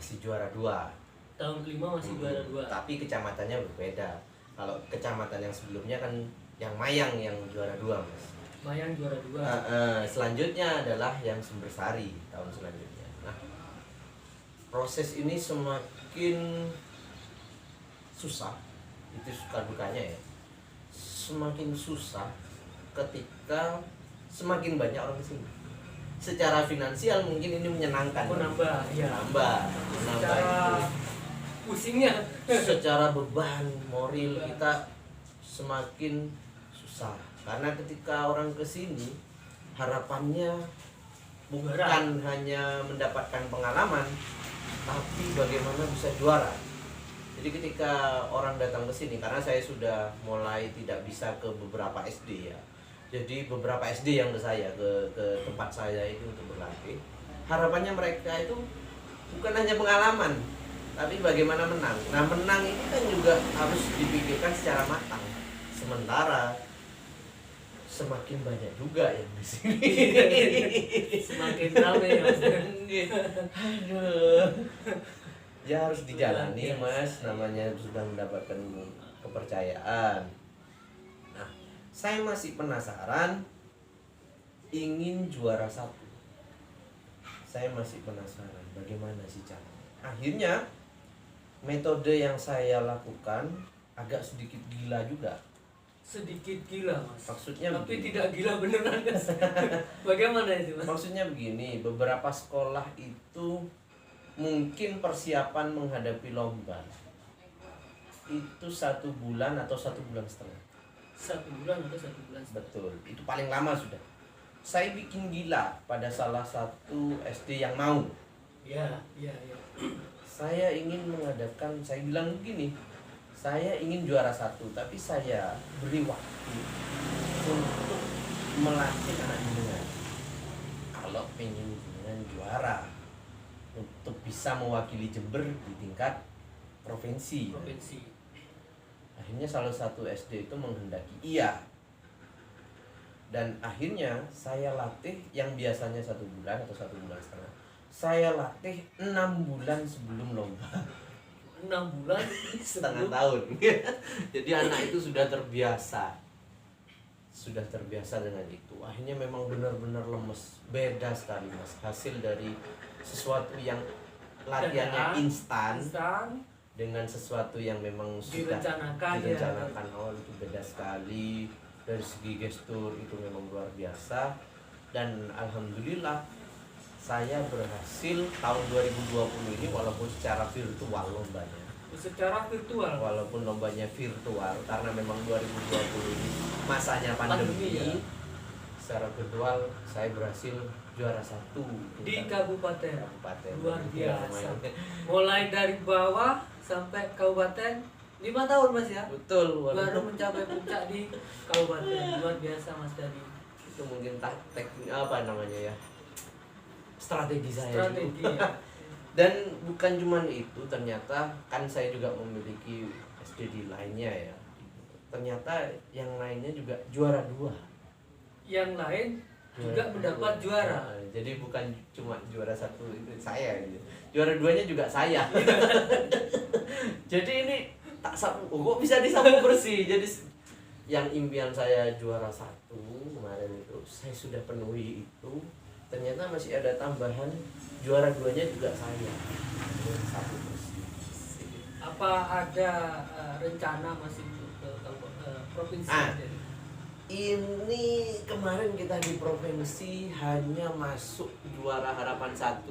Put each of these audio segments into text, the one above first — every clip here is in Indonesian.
masih juara 2. Tahun kelima masih juara 2. Tapi kecamatannya berbeda. Kalau kecamatan yang sebelumnya kan yang Mayang yang juara 2, Mas. Mayang juara 2. Selanjutnya adalah yang Sumbersari tahun selanjutnya. Nah, proses ini semakin susah, itu suka dukanya ya. Semakin susah ketika semakin banyak orang kesini. Secara finansial mungkin ini menyenangkan. Menambah, ya. Menambah Secara itu. pusingnya. Secara beban moral kita semakin susah. Karena ketika orang kesini harapannya bukan hanya mendapatkan pengalaman, tapi bagaimana bisa juara. Jadi ketika orang datang ke sini, karena saya sudah mulai tidak bisa ke beberapa SD ya. Jadi beberapa SD yang ke saya ke tempat saya itu untuk berlatih. Harapannya mereka itu bukan hanya pengalaman, tapi bagaimana menang. Nah, menang ini kan juga harus dipikirkan secara matang. Sementara semakin banyak juga yang di sini. Semakin ramai ya, Mas. Aduh. Ya harus dijalani, Mas. Namanya sudah mendapatkan kepercayaan. Nah, saya masih penasaran, ingin juara 1. Saya masih penasaran bagaimana sih caranya. Akhirnya metode yang saya lakukan agak sedikit gila juga. Sedikit gila, Mas. Maksudnya tapi begini. tidak gila beneran, Mas. Bagaimana itu, Mas? Maksudnya begini, beberapa sekolah itu mungkin persiapan menghadapi lomba itu 1 bulan atau 1,5 bulan. 1 bulan atau 1 bulan. Betul, itu paling lama sudah. Saya bikin gila pada salah satu SD yang mau. Ya. Saya ingin mengadakan, saya bilang begini, saya ingin juara 1, tapi saya beri waktu untuk melatih anak jenengan. Kalau pengen jenengan juara, untuk bisa mewakili Jember di tingkat provinsi. Akhirnya salah satu SD itu menghendaki iya. Dan akhirnya saya latih yang biasanya 1 bulan atau 1,5 bulan. Saya latih 6 bulan sebelum lomba. 6 bulan setengah tahun. Jadi anak itu sudah terbiasa dengan itu. Akhirnya memang benar-benar lemes. Beda sekali, Mas, hasil dari sesuatu yang latihannya instan dengan sesuatu yang memang sudah direncanakan awal, itu beda sekali. Dari segi gestur itu memang luar biasa. Dan alhamdulillah saya berhasil tahun 2020 ini walaupun secara virtual lombanya. Walaupun lombanya virtual karena memang 2020 ini masanya pandemi ya. Secara virtual saya berhasil juara 1 di kabupaten. Luar Ya, biasa. Mulai dari bawah sampai kabupaten 5 tahun, Mas ya. Betul. Baru mencapai puncak di kabupaten. Luar biasa, Mas Dadi. Itu mungkin teknik apa namanya ya, strategi saya. Ya. Dan bukan cuma itu, ternyata kan saya juga memiliki SD di lainnya ya. Ternyata yang lainnya juga juara 2. Yang lain juga mendapat juara. Jadi bukan cuma juara 1 itu saya gitu. Juara 2-nya juga saya. Jadi ini tak kok bisa disambung bersih. Jadi yang impian saya juara 1 kemarin itu saya sudah penuhi itu. Ternyata masih ada tambahan juara 2-nya juga saya. 1 bersih. Apa ada rencana masih ke provinsi? Ini kemarin kita di provinsi hanya masuk juara harapan 1.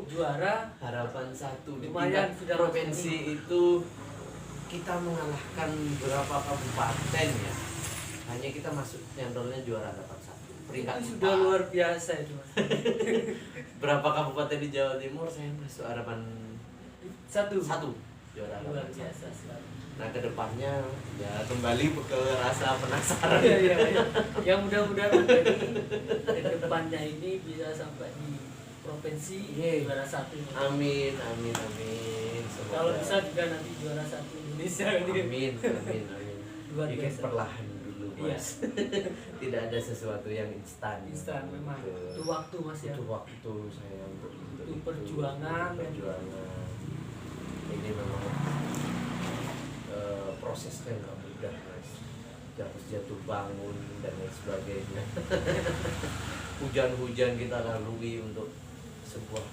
Juara harapan 1 di lumayan, tingkat sudah provinsi itu kita mengalahkan berapa kabupaten ya. Hanya kita masuk nyantolnya juara harapan 1. Peringkat itu sudah 4. luar biasa itu, Mas. Berapa kabupaten di Jawa Timur saya masuk harapan 1 juara luar harapan 1. biasa sekali. Nah, kedepannya ya kembali ke rasa penasaran. Iya. Yang mudah-mudahan kedepannya ini bisa sampai di provinsi juara 1. Amin. Semoga. Kalau bisa juga nanti juara 1 Indonesia. Amin. Luar Bikin biasa. perlahan dulu, Mas. Tidak ada sesuatu yang instan. Memang. Itu waktu, Mas ya. Itu waktu saya untuk suatu perjuangan. Ini memang prosesnya nggak mudah, Mas. Harus jatuh bangun dan lain sebagainya. Hujan-hujan kita lalui untuk sebuah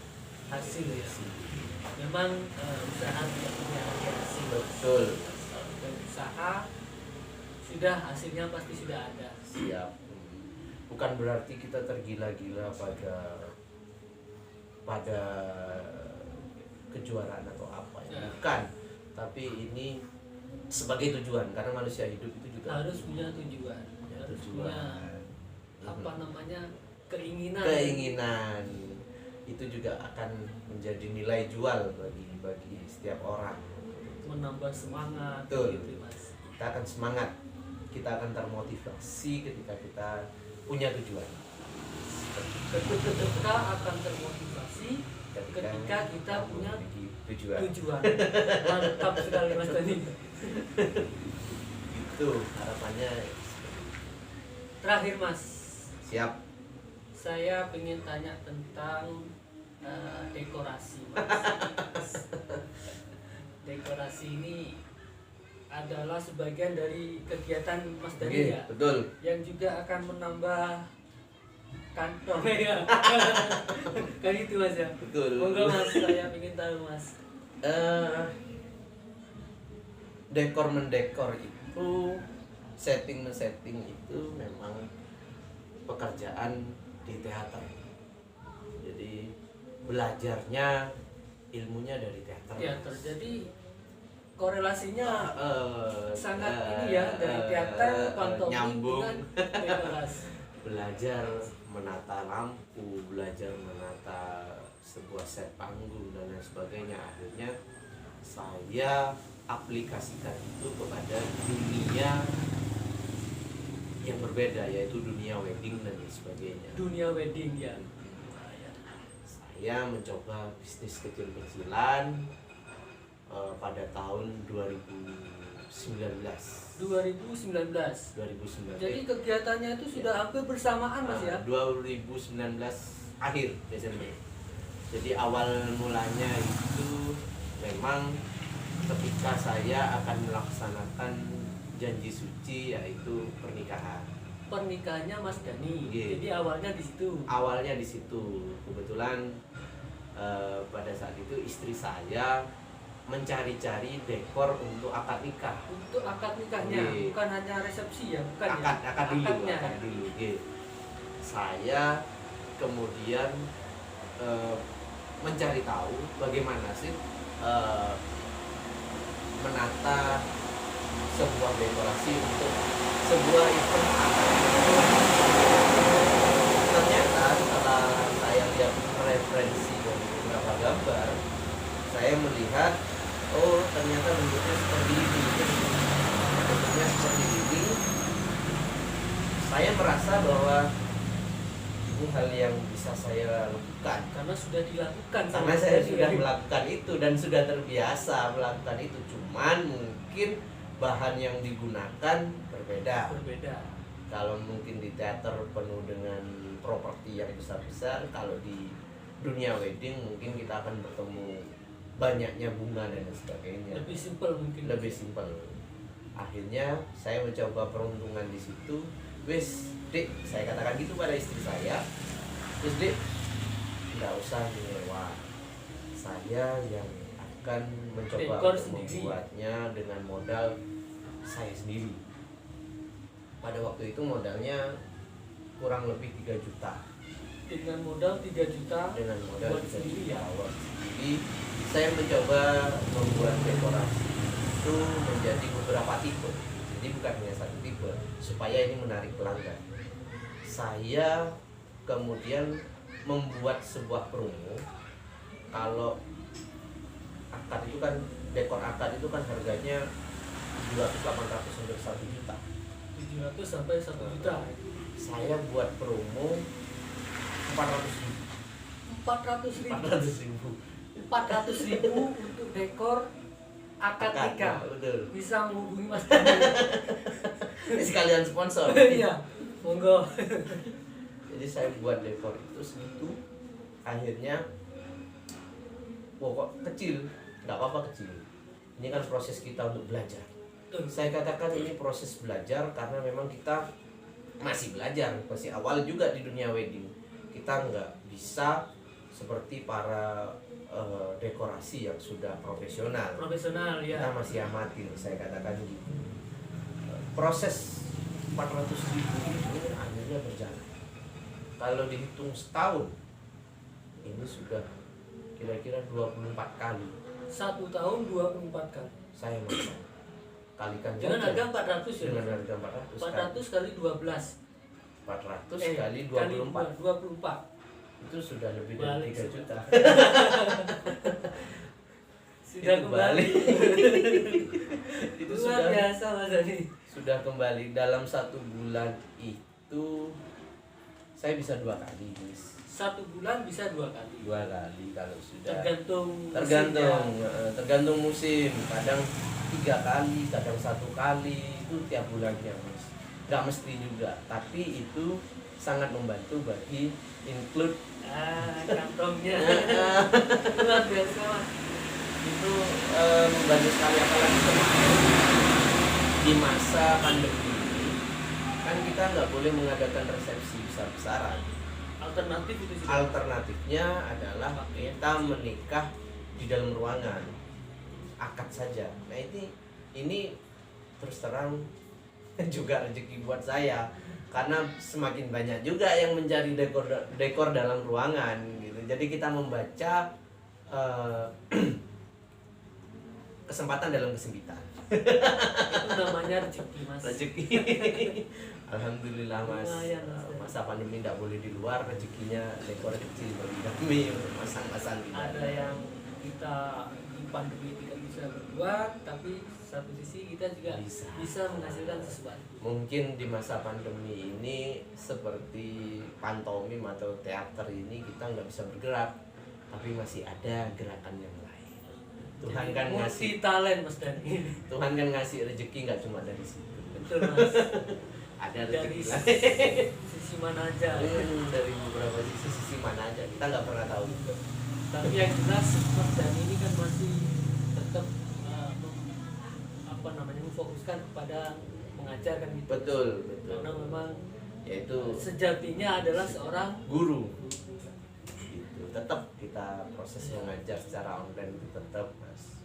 Hasil ya. Memang usaha tidak punya hasil. betul. Dan usaha sudah hasilnya pasti sudah ada. Siap. Bukan berarti kita tergila-gila pada kejuaraan atau apa ya. Bukan. Tapi ini sebagai tujuan, karena manusia hidup itu juga Harus punya tujuan. Harus punya apa namanya keinginan. Itu juga akan menjadi nilai jual bagi setiap orang. Menambah semangat. Betul. Gitu, Mas. Kita akan semangat, kita akan termotivasi ketika kita punya tujuan. Kita akan termotivasi ketika kita punya tujuan. Mantap sekali Mas Dani. Itu harapannya. Terakhir Mas, Siap. saya ingin tanya tentang dekorasi Mas. Dekorasi ini adalah sebagian dari kegiatan Mas Dani ya, Betul. yang juga akan menambah kantong ya. Kan itu Mas ya. Betul. Monggo Mas, saya ingin tahu Mas. Dekor mendekor itu, setting itu memang pekerjaan di teater. Jadi belajarnya ilmunya dari teater. Teater. Jadi korelasinya sangat ini ya, dari teater pantomim nyambung. dengan dekorasi. Belajar menata lampu, belajar menata sebuah set panggung dan lain sebagainya. Akhirnya saya aplikasikan itu kepada dunia yang berbeda, yaitu dunia wedding dan lain sebagainya. Dunia wedding ya. Saya mencoba bisnis kecil-kecilan pada tahun 2019. Jadi kegiatannya itu sudah hampir bersamaan Mas ya. 2019 akhir Desember. Jadi awal mulanya itu memang ketika saya akan melaksanakan janji suci, yaitu pernikahan. Pernikahannya Mas Dani. Iya. Jadi awalnya di situ. Awalnya di situ. Kebetulan pada saat itu istri saya mencari-cari dekor untuk akad nikah. Untuk akad nikahnya, Iya. bukan hanya resepsi ya, bukan Akad ya. dulu. Akadnya. Iya. Saya kemudian mencari tahu bagaimana sih menata sebuah dekorasi untuk sebuah event akad. Ternyata setelah saya lihat referensi dari beberapa gambar, saya melihat, oh ternyata bentuknya seperti ini. Bentuknya seperti ini. Saya merasa bahwa ini hal yang bisa saya lakukan. Karena sudah dilakukan. sama Karena saya Mas Dani. sudah melakukan itu dan sudah terbiasa melakukan itu. Cuman mungkin bahan yang digunakan berbeda. Kalau mungkin di teater penuh dengan properti yang besar-besar, kalau di dunia wedding mungkin kita akan bertemu banyaknya bunga dan sebagainya. Lebih simpel mungkin. Lebih simpel. Akhirnya saya mencoba peruntungan di situ. Wis, Dik, saya katakan gitu pada istri saya. Wis, Dik, nggak usah nyewa. Saya yang akan mencoba Dekor untuk sendiri. membuatnya dengan modal saya sendiri. Pada waktu itu modalnya kurang lebih 3 juta. Dengan modal 3 juta. Dengan modal Buat 3 sendiri juta ya? buat sendiri, saya mencoba membuat dekorasi itu menjadi beberapa tipe. Jadi bukan hanya satu tipe, supaya ini menarik pelanggan. Saya kemudian membuat sebuah promo. Kalau akad itu kan, dekor akad itu kan harganya 700-800 sampai 1 juta. 700 sampai 1 juta. Saya buat promo 400.000. 400.000. 400.000. 400.000 untuk dekor akad nikah. Betul. Bisa menghubungi Mas Dani. Ini sekalian sponsor. Iya, monggo. Jadi saya buat dekor itu segitu. Akhirnya pokok kecil, nggak apa-apa kecil. Ini kan proses kita untuk belajar. Saya katakan ini proses belajar karena memang kita masih belajar, masih awal juga di dunia wedding. Kita nggak bisa seperti para dekorasi yang sudah profesional. Ya. Kita masih amatir, saya katakan gitu. Proses 400.000 ini akhirnya berjalan. Kalau dihitung setahun, ini sudah kira-kira 24 kali. 1 tahun 24 kali. Saya masak. Kalikan Dengan saja. harga 400 ya. Dengan harga 400 400 kali 12. 400 kali 24. 24. Itu sudah lebih Balik. dari 3 juta. Sudah Itu kembali. Itu Luar sudah biasa Mas Dani. sudah kembali dalam 1 bulan itu saya bisa 2 kali, Miss. 1 bulan bisa 2 kali. 2 kali kalau sudah. Tergantung musim. Kadang 3 kali, kadang 1 kali, itu tiap bulannya, Mas. Nggak mesti juga, tapi itu sangat membantu bagi include kantongnya. Luar biasa Mas. itu membantu sekali, apalagi kemarin di masa pandemi ini kan kita nggak boleh mengadakan resepsi besar-besaran. Alternatif itu sih. Alternatifnya adalah kita menikah di dalam ruangan, akad saja. Nah ini terus terang juga rezeki buat saya karena semakin banyak juga yang mencari dekor dalam ruangan gitu. Jadi kita membaca kesempatan dalam kesempitan. Itu namanya rezeki Mas. Rezeki. Alhamdulillah Mas. Lumayan, Mas. Masa pandemi tidak boleh di luar, rezekinya dekor kecil bagi kami untuk masang-masang di dalam. Ada yang kita di pandemi tidak bisa berbuat, tapi satu sisi kita juga bisa menghasilkan sesuatu. Mungkin di masa pandemi ini seperti pantomim atau teater ini kita nggak bisa bergerak, tapi masih ada gerakan yang lain. Tuhan kan ngasih talent Mas Dani. Tuhan kan ngasih rezeki nggak cuma dari situ. Betul Mas. Ada Dari rezeki lain. sisi mana aja. Dari beberapa sisi mana aja kita nggak pernah tahu. Tapi yang jelas Mas Dani ini kan masih tetap memfokuskan kepada mengajar kan gitu. Betul. Karena memang Yaitu sejatinya adalah seorang guru. Gitu. Tetap kita proses mengajar secara online itu tetap, Mas.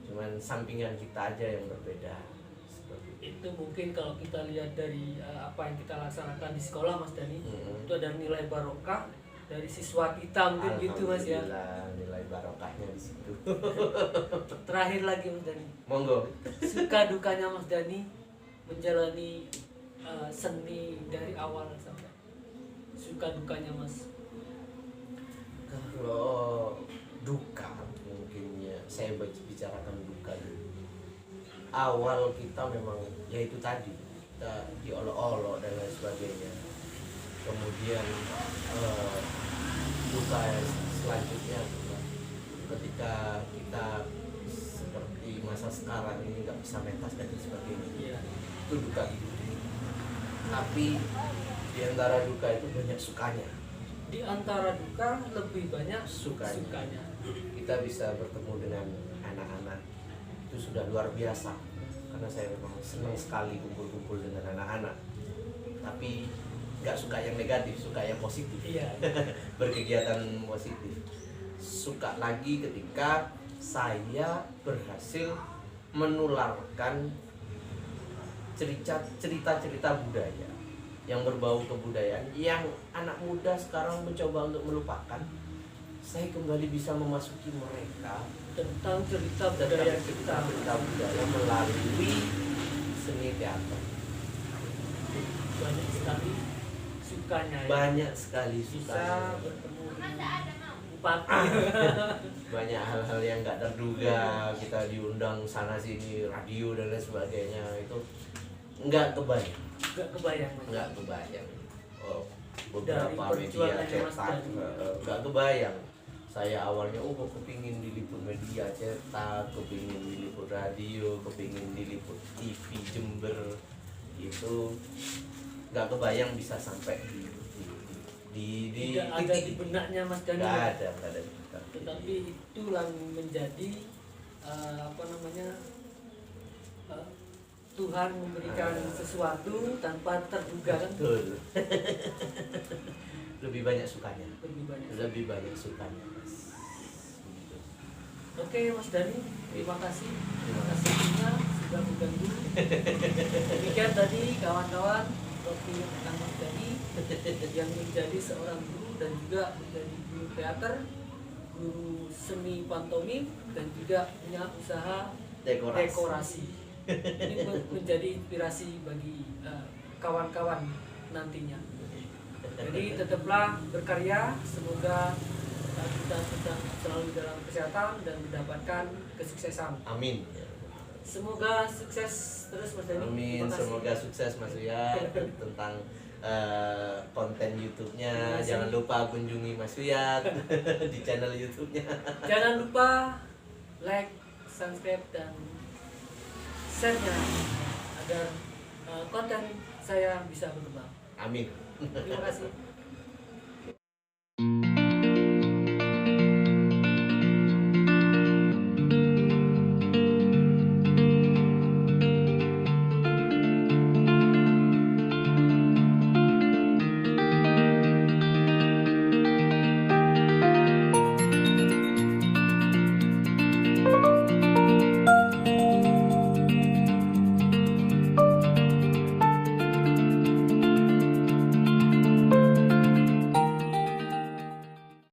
Cuman sampingan kita aja yang berbeda. Itu mungkin kalau kita lihat dari apa yang kita laksanakan di sekolah Mas Dani, itu ada nilai barokah dari siswa kita mungkin gitu Mas ya. Nilai barokahnya di situ. Terakhir lagi Mas Dani. Monggo. Suka dukanya Mas Dani menjalani seni dari awal sampai suka dukanya Mas. Kalau duka mungkin ya saya bicarakan duka dulu. Awal kita memang ya itu tadi kita diolok-olok dan lain sebagainya. Kemudian duka selanjutnya adalah ketika kita seperti masa sekarang ini nggak bisa mentas dan sebagainya. Iya. Itu duka hidup. Tapi di antara duka itu banyak sukanya. Di antara duka lebih banyak Sukanya. Kita bisa bertemu dengan anak-anak, itu sudah luar biasa karena saya memang senang sekali kumpul-kumpul dengan anak-anak, tapi nggak suka yang negatif, suka yang positif. Iya. Berkegiatan positif. Suka lagi ketika saya berhasil menularkan cerita-cerita budaya yang berbau kebudayaan yang anak muda sekarang mencoba untuk melupakan. Saya kembali bisa memasuki mereka Tentang cerita budaya kita. cerita budaya melalui seni teater. Banyak sekali sukanya ya. Banyak sekali Bisa sukanya. bertemu bupati. Banyak hal-hal yang nggak terduga, kita diundang sana sini, radio dan lain sebagainya, itu nggak kebayang. Nggak kebayang. Oh, beberapa Dari media perjuangannya Mas cetak Dani. nggak kebayang. Saya awalnya kok kepingin diliput media cetak, kepingin diliput radio, kepingin diliput TV Jember, itu nggak kebayang bisa sampai di tidak ada di benaknya Mas Dani. Nggak ada. Tetapi itulah menjadi apa namanya, Tuhan memberikan sesuatu tanpa terduga kan. Betul. Lebih banyak sukanya. Lebih banyak. Mas. Gitu. Oke Mas Dani, terima kasih waktunya sudah mengganggu. Demikian tadi kawan-kawan profil tentang Mas Dani yang menjadi seorang guru dan juga menjadi guru teater, guru seni pantomim, dan juga punya usaha dekorasi. Ini menjadi inspirasi bagi kawan-kawan nantinya. Jadi tetaplah berkarya, semoga kita tetap selalu dalam kesehatan dan mendapatkan kesuksesan. Amin. Semoga sukses terus Mas Dani. Amin. Semoga sukses Mas Wiyat tentang konten YouTube-nya. Jangan lupa kunjungi Mas Wiyat di channel YouTube-nya. Jangan lupa like, subscribe, dan share-nya agar konten saya bisa berkembang. Amin. Terima kasih.